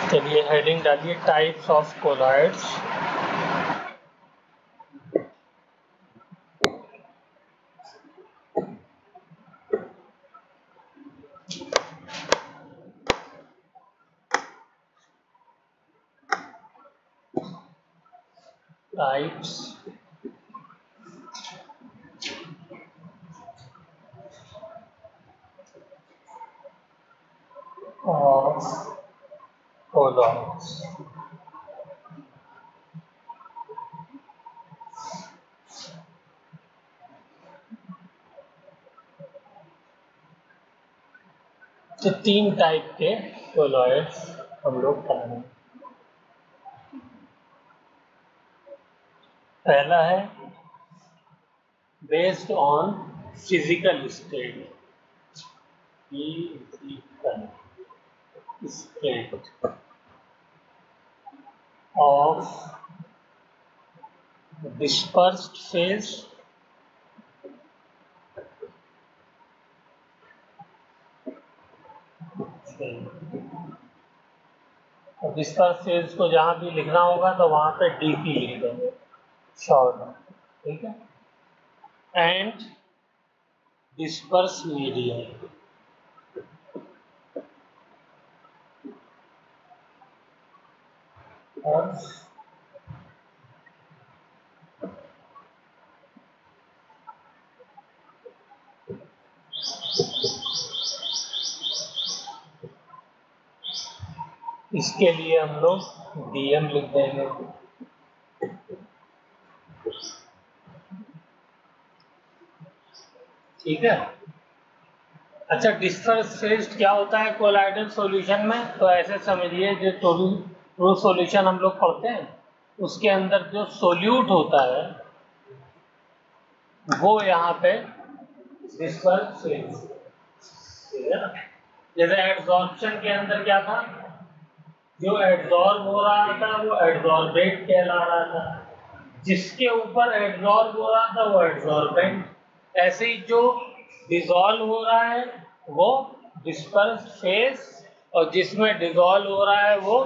चलिए हेडिंग डालिए types of colloids. Types of colloids. तो 3 टाइप के कोलॉइड्स हम लोग पढ़ेंगे। पहला है based on physical state, state of dispersed phase disperse phase को जहां भी लिखना होगा तो वहां पे डीपी लिख देंगे शॉर्ट, ठीक है। एंड डिस्पर्स मीडियम, और इसके लिए हम लोग डीएम लिख देंगे। ठीक है। अच्छा, डिस्पर्स फेज क्या होता है कोलॉइडल सॉल्यूशन में? तो ऐसे समझिए, जो ट्रू सॉल्यूशन हम लोग पढ़ते हैं उसके अंदर जो सोल्यूट होता है वो यहाँ पे डिस्पर्स फेज, ठीक है ना। जैसे एडसॉर्प्शन के अंदर क्या था, जो एडसॉर्ब हो रहा था वो एडसॉर्बेट कहला रहा था, जिसके ऊपर एडसॉर्ब हो रहा था वो एडसॉर्बेंट। ऐसे ही जो डिसॉल्व हो रहा है वो डिस्पर्स फेज, और जिसमें डिसॉल्व हो रहा है वो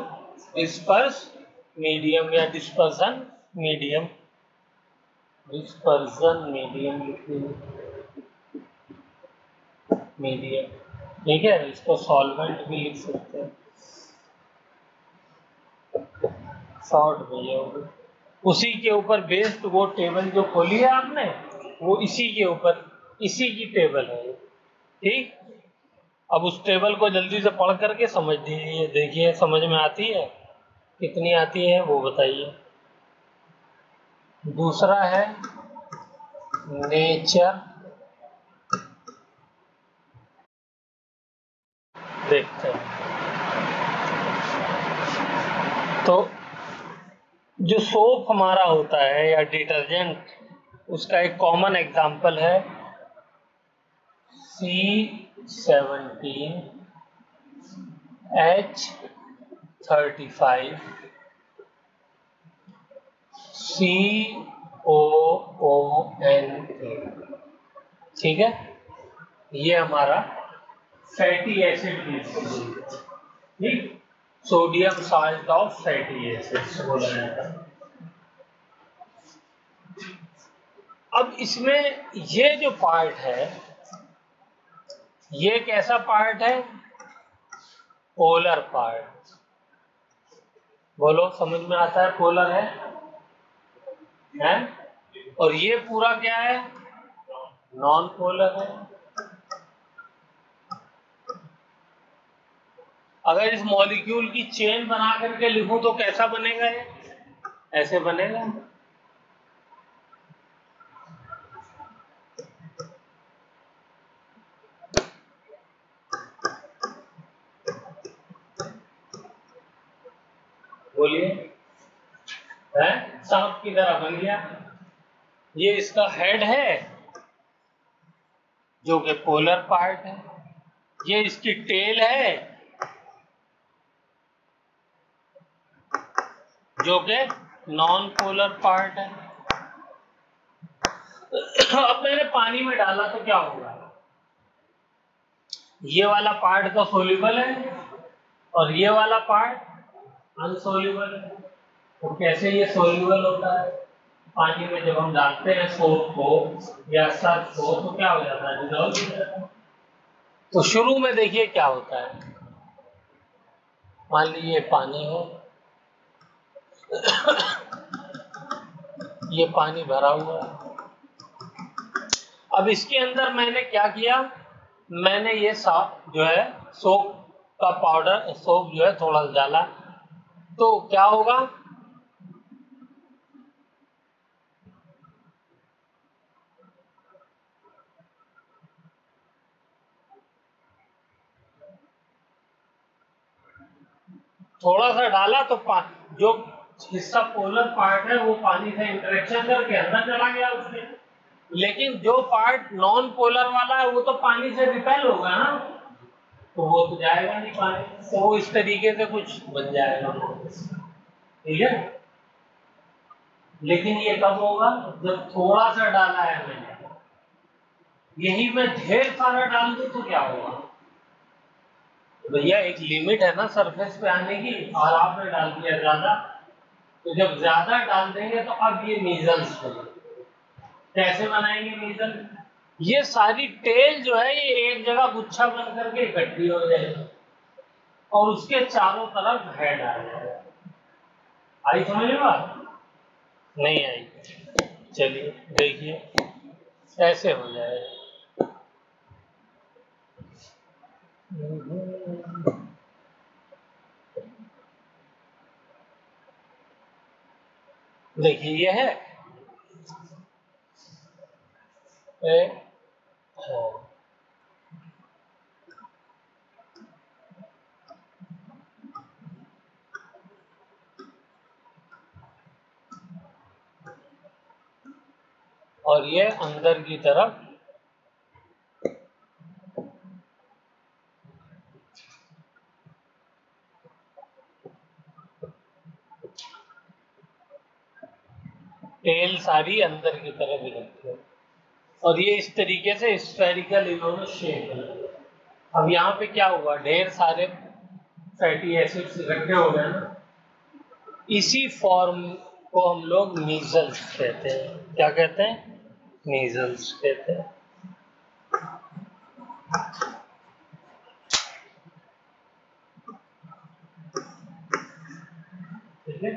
डिस्पर्स मीडियम या dispersion medium. Dispersion medium medium, ठीक है। इसको सॉल्वेंट भी लिख सकते हैं, शॉर्ट भैया। उसी के ऊपर बेस्ड वो टेबल जो खोली है आपने, वो इसी के ऊपर, इसी की टेबल है, ठीक। अब उस टेबल को जल्दी से पढ़ करके समझ लीजिए, देखिए समझ में आती है, कितनी आती है वो बताइए। दूसरा है नेचर, देखते हैं। तो जो सोप हमारा होता है या डिटर्जेंट, उसका एक कॉमन एग्जाम्पल है C17H35 COONA, ठीक है। ये हमारा फैटी एसिड, ठीक, sodium salt of fatty acids बोला जाता है। अब इसमें ये जो पार्ट है, ये कैसा पार्ट है? Polar part. बोलो, समझ में आता है? पोलर है? और ये पूरा क्या है? नॉन पोलर है। अगर इस मॉलिक्यूल की चेन बना करके लिखूं तो कैसा बनेगा? ये ऐसे बनेगा। बोलिए, है सांप की तरह बन गया। ये इसका हेड है जो कि पोलर पार्ट है, ये इसकी टेल है जो कि नॉन पोलर पार्ट है। अब मैंने पानी में डाला तो क्या होगा? ये वाला पार्ट तो सोल्यूबल है और ये वाला पार्ट अनसोल्यूबल है। तो कैसे ये सोल्यूबल होता है? पानी में जब हम डालते हैं सोप को या सर्फ को तो क्या हो जाता है? डिजॉल्व हो जाता है। तो शुरू में देखिए क्या होता है, मान लीजिए पानी है, ये पानी भरा हुआ है। अब इसके अंदर मैंने क्या किया, मैंने ये जो है सोप का पाउडर, सोप जो है थोड़ा सा डाला, तो क्या होगा, थोड़ा सा डाला तो जो हिस्सा पोलर पार्ट है वो पानी से इंटरेक्शन करके अंदर चला गया उसमें, लेकिन जो पार्ट नॉन पोलर वाला है वो तो पानी से रिपेल होगा ना, तो वो तो जाएगा नहीं पानी, तो वो इस तरीके से कुछ बन जाएगा, ठीक है। लेकिन ये कब होगा, जब थोड़ा सा डाला है मैंने, यही मैं ढेर सारा डाल दूं तो क्या होगा, भैया एक लिमिट है ना सरफेस पे आने की, और आपने डाल दिया ज्यादा, तो जब ज्यादा डाल देंगे तो अब ये मीजल्स बनेंगे। कैसे बनाएंगे मीजल, ये सारी टेल जो है ये एक जगह गुच्छा बन करके इकट्ठी हो जाएगी और उसके चारों तरफ हेड आ जाएगा। आई समझ में बात? नहीं आई? चलिए देखिए ऐसे हो जाएगा। देखिए ये है और ये अंदर की तरफ टेल सारी अंदर की तरफ इकट्ठी है और ये इस तरीके से स्फेरिकल इन्होंने शेप है। अब यहाँ पे क्या हुआ, ढेर सारे फैटी एसिड्स इकट्ठे हो गए ना, इसी फॉर्म को हम लोग मीजल्स कहते हैं। क्या कहते हैं? मीजल्स कहते हैं। ठीक है,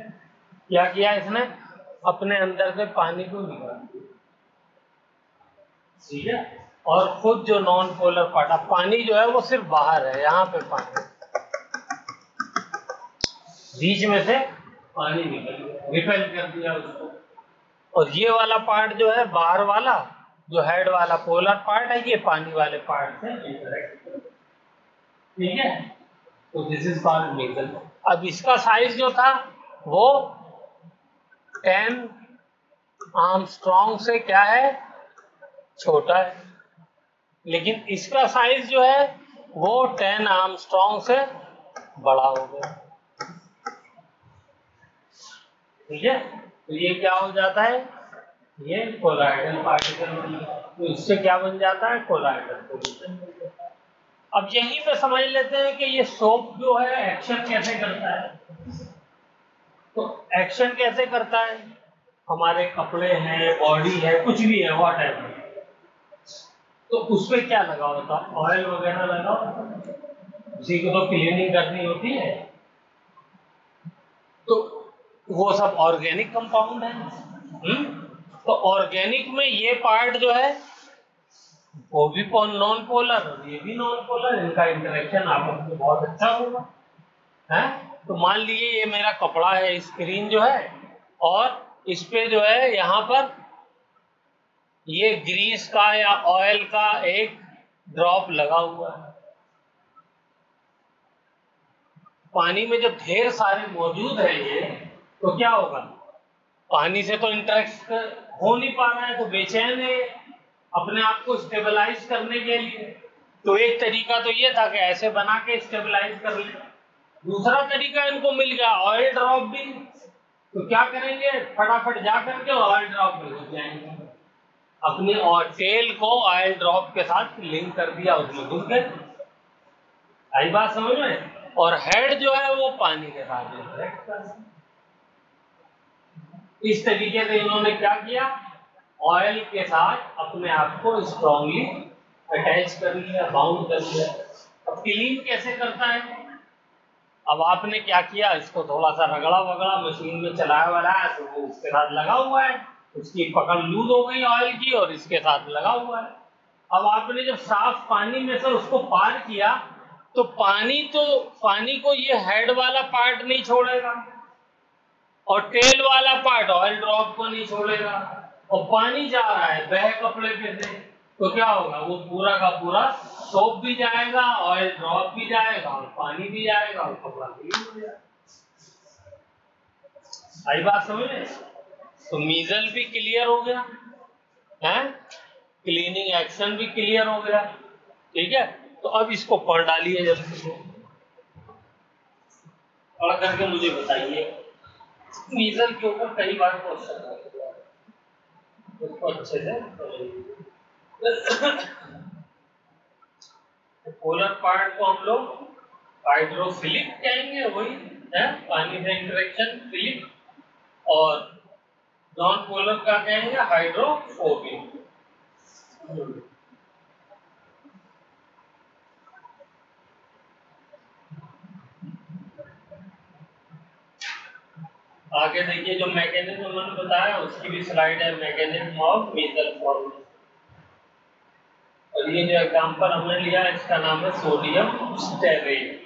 क्या किया इसने, अपने अंदर से पानी को निकाल दिया, ठीक है, और खुद जो नॉन पोलर पार्ट, पानी जो है वो सिर्फ बाहर है, यहाँ पे पानी, बीच में से पानी निकल गया, रिपेल कर दिया उसको, और ये वाला पार्ट जो है बाहर वाला, जो हेड वाला पोलर पार्ट है, ये पानी वाले पार्ट से इंटरेक्ट, ठीक है। तो दिस इज कॉल्ड मीजल। अब इसका साइज जो था वो 10 आर्मस्ट्रॉन्ग से क्या है, छोटा है, लेकिन इसका साइज जो है वो 10 आर्मस्ट्रॉन्ग से बड़ा हो गया, ठीक है। तो ये क्या हो जाता है, ये कोलाइडल पार्टिकल बन गया, तो इससे क्या बन जाता है, कोलाइडल पोल्यूशन। अब यहीं पे समझ लेते हैं कि ये सोप जो है एक्शन कैसे करता है। तो एक्शन कैसे करता है, हमारे कपड़े हैं, बॉडी है, कुछ भी है, व्हाट एवर, तो उस पर क्या लगा होता, ऑयल वगैरह लगा होता, उसी को तो क्लीनिंग करनी होती है, तो वो सब ऑर्गेनिक कंपाउंड है। तो ऑर्गेनिक में ये पार्ट जो है वो भी नॉन पोलर, ये भी नॉन पोलर, इनका इंटरेक्शन आपस में बहुत अच्छा होगा, है। तो मान लीजिए ये मेरा कपड़ा है, स्क्रीन जो है, और इस पे जो है यहाँ पर ये ग्रीस का या ऑयल का एक ड्रॉप लगा हुआ है, पानी में जब ढेर सारे मौजूद है ये, तो क्या होगा, पानी से तो इंटरेक्ट हो नहीं पा रहा है, तो बेचैन है अपने आप को स्टेबलाइज करने के लिए। तो एक तरीका तो ये था कि ऐसे बना के स्टेबलाइज कर ले, दूसरा तरीका इनको मिल गया ऑयल ड्रॉप भी, तो क्या करेंगे, फटाफट जा करके ऑयल ड्रॉप में घुस जाएंगे, अपनी और टेल को ऑयल ड्रॉप के साथ लिंक कर दिया, उसमें घुस गए। आई बात समझ में? और हेड जो है वो पानी के साथ इंटरेक्ट करता है। इस तरीके से इन्होंने क्या किया, ऑयल के साथ अपने आप को स्ट्रांगली अटैच कर लिया, बाउंड कर लिया। अब क्लीन कैसे करता है, अब आपने क्या किया, इसको थोड़ा सा रगड़ा वगड़ा, मशीन में चलाया वलाया तो वो उसके साथ लगा हुआ है, उसकी पकड़ लूज हो गई ऑयल की और इसके साथ लगा हुआ है। अब आपने जब साफ पानी में से उसको पार किया तो पानी को ये हेड वाला पार्ट नहीं छोड़ेगा और टेल वाला पार्ट ऑयल ड्रॉप को नहीं छोड़ेगा, और पानी जा रहा है बह कपड़े पे से, तो क्या होगा, वो पूरा का पूरा सोप भी जाएगा, ऑयल ड्रॉप भी जाएगा और पानी भी जाएगा और कपड़ा क्लीन हो जाएगा। आई बात समझ में? तो मीजल भी क्लियर हो गया है, क्लीनिंग एक्शन भी क्लियर हो गया। ठीक है, तो अब इसको पढ़ डालिए जल्दी से, पढ़ करके मुझे बताइए। मीजल के ऊपर कई बार क्वेश्चन है, उसको अच्छे से पोलर पार्ट को हम लोग हाइड्रोफिलिक कहेंगे, वही है पानी से इंटरेक्शन फिलिक, और नॉन पोलर का कहेंगे हाइड्रोफोबिक। आगे देखिए, जो मैकेनिज्म मैंने बताया उसकी भी स्लाइड है, मैकेनिज्म ऑफ मीजल फॉर्मेशन। और ये जो एग्जांपल हमने लिया इसका नाम है सोडियम स्टेरेट।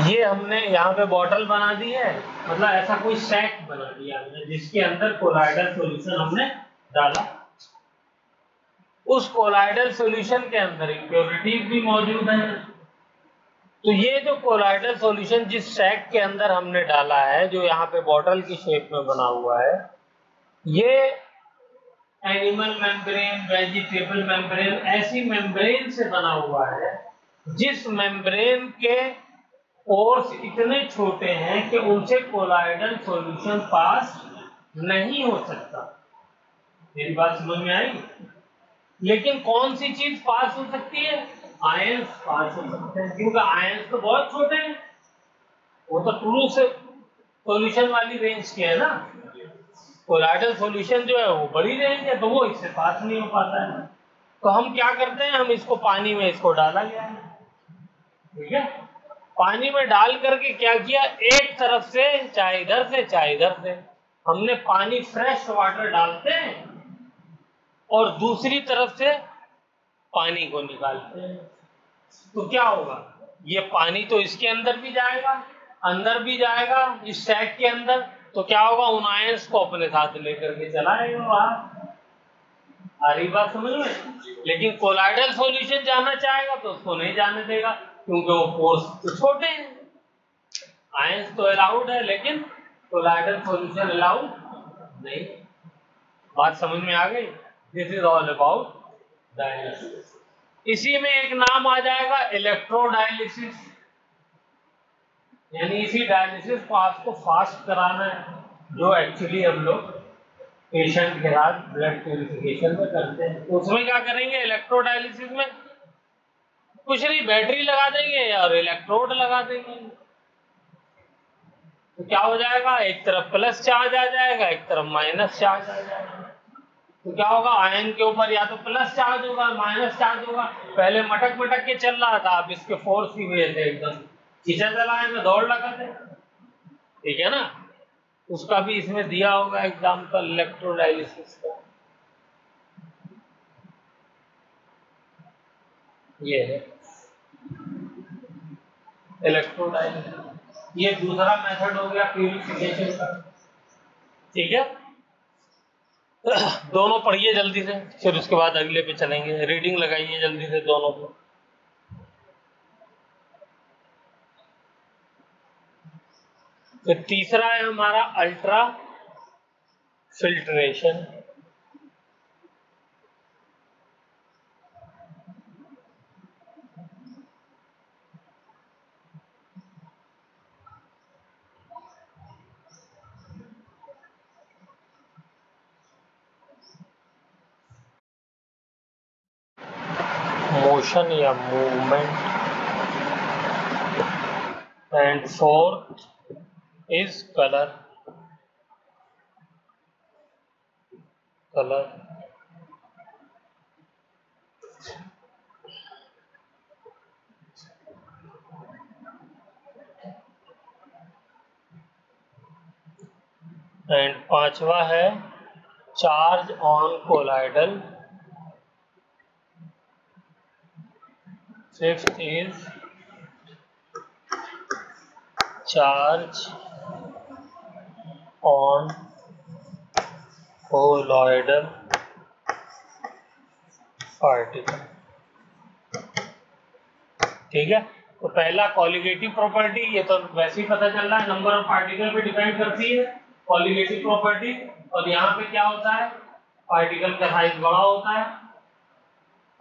ये हमने यहाँ पे बॉटल बना दी है, मतलब ऐसा कोई सैक बना दिया हमने जिसके अंदर कोलाइडल सॉल्यूशन हमने डाला। उस कोलाइडल सॉल्यूशन के अंदर इम्प्योरिटीज भी मौजूद है। तो ये जो कोलाइडल सॉल्यूशन जिस सैक के अंदर हमने डाला है, जो यहाँ पे बॉटल की शेप में बना हुआ है, ये एनिमल मेम्ब्रेन, वेजिटेबल मेम्ब्रेन, ऐसी मेम्ब्रेन से बना हुआ है जिस मेम्ब्रेन के पोर्स इतने छोटे हैं कि उनसे कोलाइडल सॉल्यूशन पास नहीं हो सकता। मेरी बात समझ में आई? लेकिन कौन सी चीज पास हो सकती है? आयंस पास हो सकते हैं, क्योंकि आयंस तो बहुत छोटे हैं, वो तो ट्रू से सॉल्यूशन वाली रेंज के है ना। कोलाइडल सॉल्यूशन जो है वो बड़ी रेंज है, तो वो इससे पास नहीं हो पाता है। तो हम क्या करते हैं, हम इसको पानी में इसको डाला गया है, ठीक है, पानी में डाल करके क्या किया, एक तरफ से चाहे इधर से चाहे इधर से हमने पानी फ्रेश वाटर डालते हैं और दूसरी तरफ से पानी को निकालते हैं। तो क्या होगा, ये पानी तो इसके अंदर भी जाएगा, अंदर भी जाएगा इस सैक के अंदर, तो क्या होगा, उन आयंस को अपने साथ लेकर के चला आएगा बाहर। आ रही बात समझ में? लेकिन कोलाइडल सॉल्यूशन जाना चाहेगा तो उसको नहीं जाने देगा, क्योंकि वो पोर्स तो छोटे हैं। आयंस तो अलाउड है लेकिन कोलाइडल सॉल्यूशन अलाउड नहीं। बात समझ में आ गई? This is all about dialysis. इसी में एक नाम आ जाएगा इलेक्ट्रोडायलिसिस, यानी इसी डायलिसिस को आपको फास्ट कराना है, जो एक्चुअली हम लोग पेशेंट के साथ ब्लड प्यूरिफिकेशन में करते हैं। उसमें क्या करेंगे, इलेक्ट्रोडायलिसिस में कुछ नहीं, बैटरी लगा देंगे और इलेक्ट्रोड लगा देंगे, तो क्या हो जाएगा, एक तरफ प्लस चार्ज आ जाएगा, एक तरफ माइनस चार्ज आ जाएगा। तो क्या होगा, आयन के ऊपर या तो प्लस चार्ज होगा माइनस चार्ज होगा। पहले मटक मटक के चल रहा था, अब इसके फोर्स की वजह से एकदम खींचा चलाए में दौड़ लगाते, ठीक है ना। उसका भी इसमें दिया होगा एग्जाम्पल इलेक्ट्रोडायलिसिस का। ये है इलेक्ट्रोडायलिसिस, ये दूसरा मेथड हो गया प्यूरिफिकेशन का, ठीक है। दोनों पढ़िए जल्दी से, फिर उसके बाद अगले पे चलेंगे। रीडिंग लगाइए जल्दी से दोनों को। फिर तीसरा है हमारा अल्ट्रा फिल्ट्रेशन। मोशन या movement, and fourth is colour. And पांचवा है charge on colloidal. Fifth is charge on colloidal particle. ठीक है, तो पहला कॉलिगेटिव प्रॉपर्टी, ये तो वैसे ही पता चल रहा है, नंबर ऑफ पार्टिकल पे डिपेंड करती है कॉलिगेटिव प्रॉपर्टी। और यहाँ पे क्या होता है, पार्टिकल का साइज बड़ा होता है,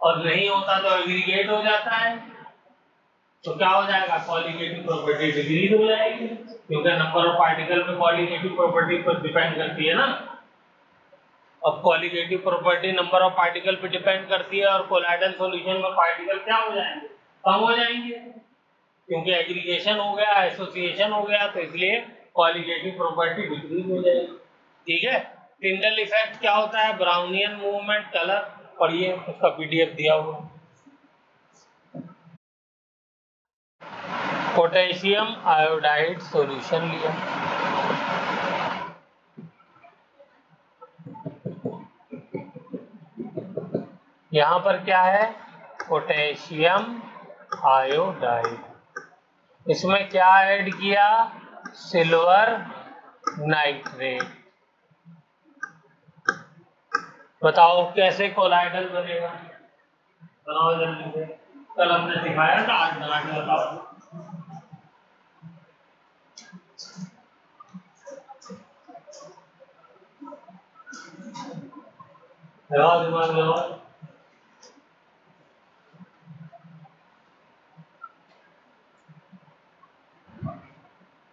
और नहीं होता तो एग्रीगेट हो जाता है। तो क्या हो जाएगा, कॉलिगेटिव प्रॉपर्टी डिक्रीज हो जाएगी, क्योंकि नंबर ऑफ पार्टिकल पे कॉलिगेटिव प्रॉपर्टी पर डिपेंड करती है ना। अब colligative property number of particle पे डिपेंड करती है, और कोलाइडल सॉल्यूशन में पार्टिकल क्या हो जाएंगे, कम हो जाएंगे, क्योंकि एग्रीगेशन हो गया, एसोसिएशन हो गया, तो इसलिए कॉलिगेटिव प्रॉपर्टी डिक्रीज हो जाएगी। ठीक है, टिंडल इफेक्ट क्या होता है, ब्राउनियन मूवमेंट, कलर, पढ़िए उसका पीडीएफ दिया हुआ। पोटेशियम आयोडाइड सॉल्यूशन लिया, यहां पर क्या है, पोटेशियम आयोडाइड, इसमें क्या ऐड किया, सिल्वर नाइट्रेट। बताओ कैसे कोलाइडल बनेगा, बनाओ जल्दी से, कल हमने सिखाया था, आज बना के बताओ। लगाओ दिमाग लगाओ।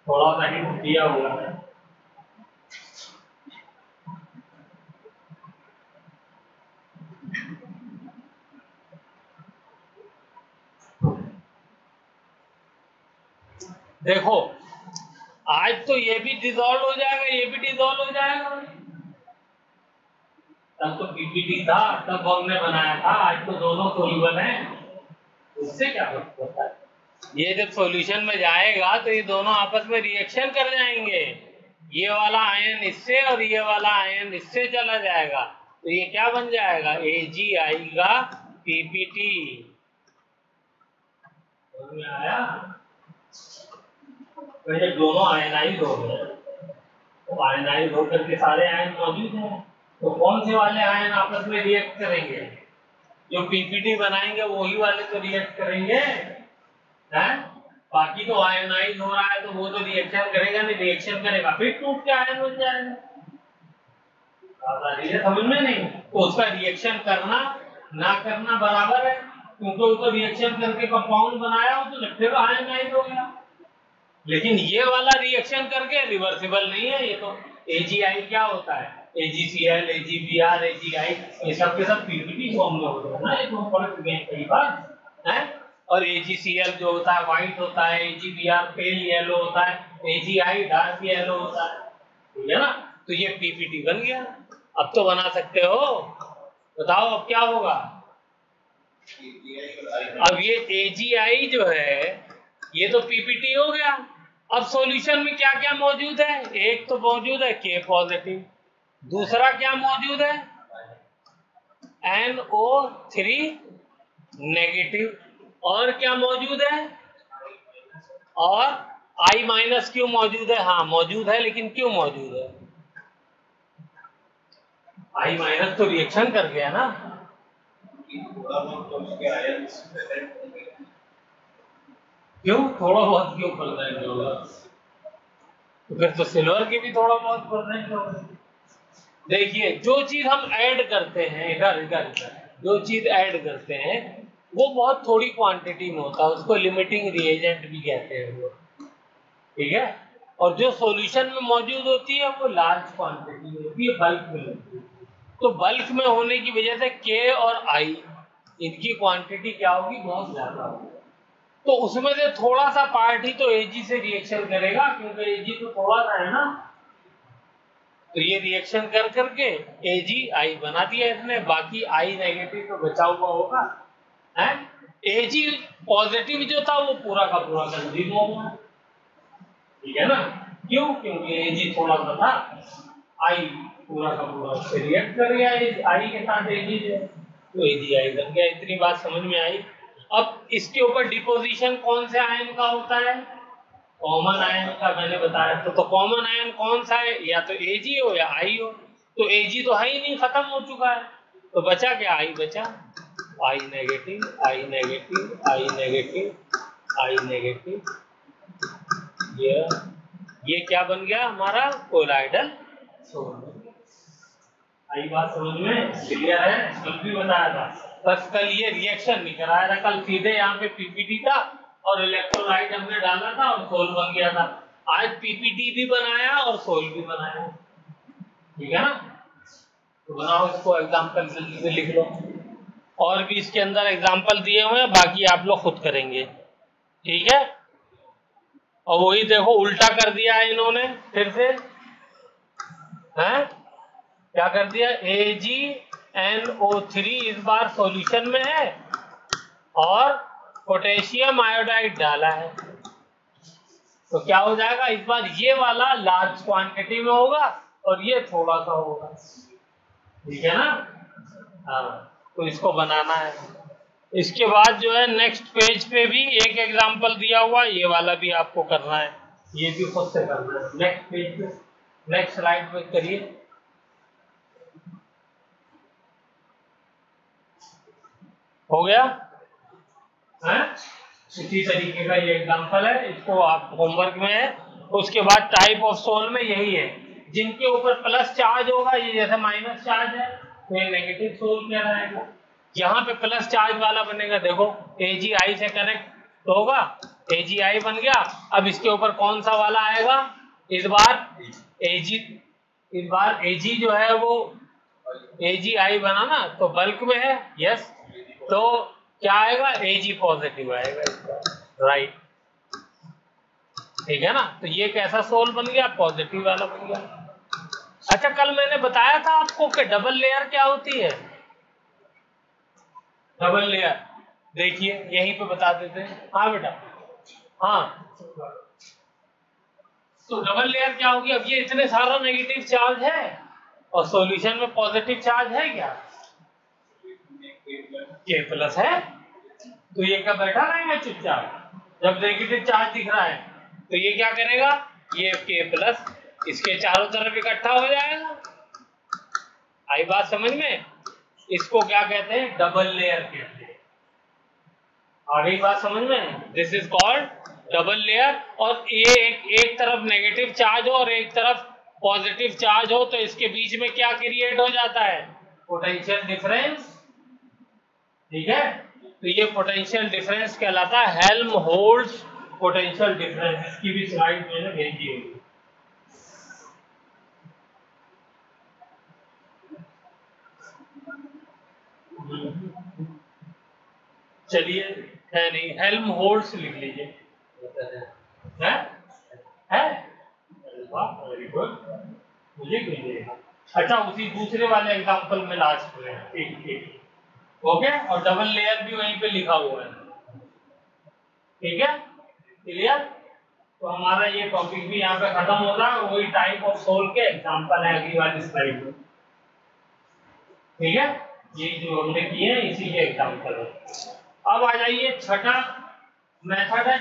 थोड़ा सा ही दिया हुआ है, देखो आज तो ये भी डिसॉल्व हो जाएगा, ये भी डिसॉल्व हो जाएगा। तब तो पीपीटी था, तब हमने बनाया था, आज तो दोनों सोल्यूबल हैं, उससे क्या फर्क पड़ता है। ये जब सॉल्यूशन में जाएगा तो ये दोनों आपस में रिएक्शन कर जाएंगे, ये वाला आयन इससे और ये वाला आयन इससे चला जाएगा, तो ये क्या बन जाएगा, AgI का पीपीटी। समझ में आया, तो ये दोनों आयनाइज हो गए, तो आयनाइज होकर के सारे आयन मौजूद हैं, तो कौन से वाले आयन आपस में रिएक्ट करेंगे, जो पीपीटी बनाएंगे वही वाले तो रिएक्ट करेंगे, हैं? बाकी तो आयनाइज हो रहा है तो वो तो रिएक्शन करेगा नहीं, रिएक्शन करेगा फिर टूट के आयन बन जाएगा। समझ में नहीं, तो उसका रिएक्शन करना ना करना बराबर है, क्योंकि वो तो रिएक्शन करके कंपाउंड बनाया हो तो फिर आयनाइज हो गया। लेकिन ये वाला रिएक्शन करके रिवर्सिबल नहीं है, ये तो AgI क्या होता है, AgCl, AgBr, AgI, ये सब के सब पीपीटी फॉर्म में होते हैं ना, ये तो पढ़ चुके हैं कई बार, हैं? और AgCl जो होता है व्हाइट होता है, AgBr पेल येलो होता है, AgI डार्क येलो होता है, ठीक है ना। तो ये पीपीटी बन गया, अब तो बना सकते हो, बताओ अब क्या होगा। अब ये AgI जो है ये तो पीपीटी हो गया। अब सॉल्यूशन में क्या क्या मौजूद है, एक तो मौजूद है K पॉजिटिव, दूसरा क्या मौजूद है NO3 नेगेटिव, और क्या मौजूद है, और I माइनस क्यों मौजूद है, हाँ मौजूद है, लेकिन क्यों मौजूद है, I माइनस तो रिएक्शन कर गया ना, क्यों थोड़ा बहुत क्यों प्रेजेंट होगा, तो फिर तो सिल्वर की भी थोड़ा बहुत प्रेजेंट होगा। देखिए जो चीज हम ऐड करते हैं, इधर जो चीज ऐड करते हैं वो बहुत थोड़ी क्वांटिटी में होता है, उसको लिमिटिंग रिएजेंट भी कहते हैं वो, ठीक है। और जो सॉल्यूशन में मौजूद होती है वो लार्ज क्वांटिटी में होती है, बल्क में होती है। तो बल्क में होने की वजह से K और I इनकी क्वांटिटी क्या होगी, बहुत ज्यादा होगी। तो उसमें से थोड़ा सा पार्ट ही तो Ag से रिएक्शन करेगा, क्योंकि Ag तो थोड़ा सा है ना। तो ये रिएक्शन कर करके AgI बना दिया इसने, बाकी I नेगेटिव तो बचा हुआ होगा है। Ag पॉजिटिव जो था वो पूरा का पूरा कंज्यूम होगा, ठीक है ना। क्यों, क्योंकि Ag थोड़ा सा था, I पूरा का पूरा उससे रिएक्ट कर गया I के साथ Ag जो, तो AgI बन गया। इतनी बात समझ में आई। अब इसके ऊपर डिपोजिशन कौन से आयन का होता है, कॉमन आयन का मैंने बताया। तो कॉमन आयन कौन सा है, या तो Ag हो या I हो। तो Ag तो है ही नहीं, खत्म हो चुका है, तो बचा क्या, I बचा। I negative, I negative, I negative, I negative, ये क्या बन गया हमारा, कोलाइडल सोल। आई बात समझ में, क्लियर है। कल भी बताया था, बस कल ये रिएक्शन नहीं कराया था, कल सीधे यहाँ पे पीपीटी था और इलेक्ट्रोलाइट हमने डाला था और सोल बन गया था। आज पीपीटी भी बनाया और सोल भी बनाया, ठीक है ना। तो बनाओ इसको, एग्जाम्पल जल्दी से लिख लो। और भी इसके अंदर एग्जाम्पल दिए हुए हैं, बाकी आप लोग खुद करेंगे, ठीक है। और वही देखो उल्टा कर दिया है इन्होंने फिर से, हैं क्या कर दिया, AgNO3 इस बार सॉल्यूशन में है और पोटेशियम आयोडाइड डाला है। तो क्या हो जाएगा, इस बार ये वाला लार्ज क्वांटिटी में होगा और ये थोड़ा सा होगा, ठीक है ना। हाँ, तो इसको बनाना है। इसके बाद जो है नेक्स्ट पेज पे भी एक एग्जांपल दिया हुआ, ये वाला भी आपको करना है, ये भी खुद से करना है। नेक्स्ट पेज पे, नेक्स्ट स्लाइड पे करिए। हो गया है, इसी तरीके का ये एग्जांपल है, इसको आप होमवर्क में है। उसके बाद टाइप ऑफ सोल में यही है, जिनके ऊपर प्लस चार्ज होगा, ये जैसे माइनस चार्ज है तो ये नेगेटिव सोल कहलाएगा। यहाँ पे प्लस चार्ज वाला बनेगा, देखो AgI से कनेक्ट तो होगा, AgI बन गया। अब इसके ऊपर कौन सा वाला आएगा, इस बार Ag जो है वो AgI बना ना, तो बल्क में है, यस। तो क्या आएगा, Ag पॉजिटिव आएगा इसका, राइट, ठीक है ना। तो ये कैसा सोल बन गया, पॉजिटिव वाला बन गया। अच्छा, कल मैंने बताया था आपको कि डबल लेयर क्या होती है। डबल लेयर देखिए यहीं पे बता देते हैं। हाँ बेटा, हाँ, तो डबल लेयर क्या होगी, अब ये इतने सारा नेगेटिव चार्ज है और सॉल्यूशन में पॉजिटिव चार्ज है क्या, K+ है, तो ये क्या बैठा रहेगा चुपचाप, जब नेगेटिव चार्ज दिख रहा है तो ये क्या करेगा, ये K+ इसके चारों तरफ इकट्ठा हो जाएगा। आई बात समझ में, इसको क्या कहते हैं, डबल लेयर कहते हैं। आ गई बात समझ में, this is called double layer. और ये एक तरफ नेगेटिव चार्ज हो और एक तरफ पॉजिटिव चार्ज हो, तो इसके बीच में क्या क्रिएट हो जाता है, पोटेंशियल डिफरेंस, ठीक है। तो ये पोटेंशियल डिफरेंस कहलाता है हेल्महोल्ट्ज पोटेंशियल डिफरेंस। इसकी भी स्लाइड मैंने भेजी हुई। चलिए, है नहीं, हेल्महोल्ट्ज लिख लीजिए, है है, वेरी गुड, मुझे क्यों देगा। अच्छा, उसी दूसरे वाले एग्जांपल में लास्ट में, ठीक ठीक, ओके। और डबल लेयर भी वहीं पे लिखा हुआ है, ठीक है, क्लियर। तो हमारा ये टॉपिक भी यहाँ पे खत्म हो रहा है, वही टाइप ऑफ सोल के एग्जांपल है अगली वाली स्लाइड में, ठीक है। ये जो हमने किए हैं इसी के एग्जांपल है। अब आ जाइए, छठा मेथड है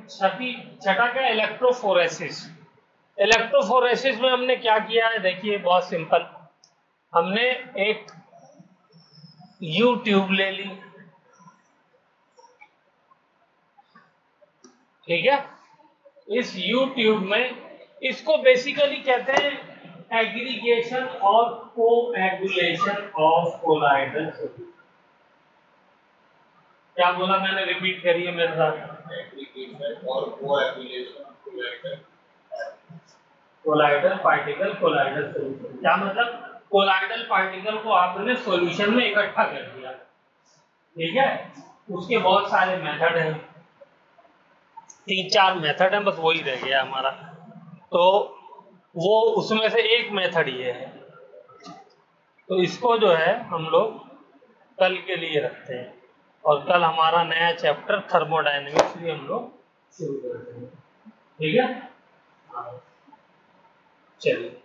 छठा क्या, इलेक्ट्रोफोरेसिस। इलेक्ट्रोफोरेसिस में हमने क्या किया है, देखिए बहुत सिंपल, हमने एक यू ट्यूब ले ली, ठीक है। इस यू ट्यूब में, इसको बेसिकली कहते हैं एग्रीगेशन और कोएगुलेशन ऑफ कोलाइडल सॉल्यूशन। क्या बोला मैंने, रिपीट करिए मेरे साथ, एग्रीगेशन और coagulation colloidal particle colloidal solution. क्या मतलब, कोलाइडल पार्टिकल को आपने सॉल्यूशन में इकट्ठा कर दिया, ठीक है। उसके बहुत सारे मेथड हैं, 3-4 मेथड हैं, बस वही रह गया हमारा। तो वो उसमें से एक मेथड ये है। तो इसको जो है हम लोग कल के लिए रखते हैं, और कल हमारा नया चैप्टर थर्मोडायनेमिक्स भी हम लोग शुरू करते हैं। ठीक है, हाँ चलिए।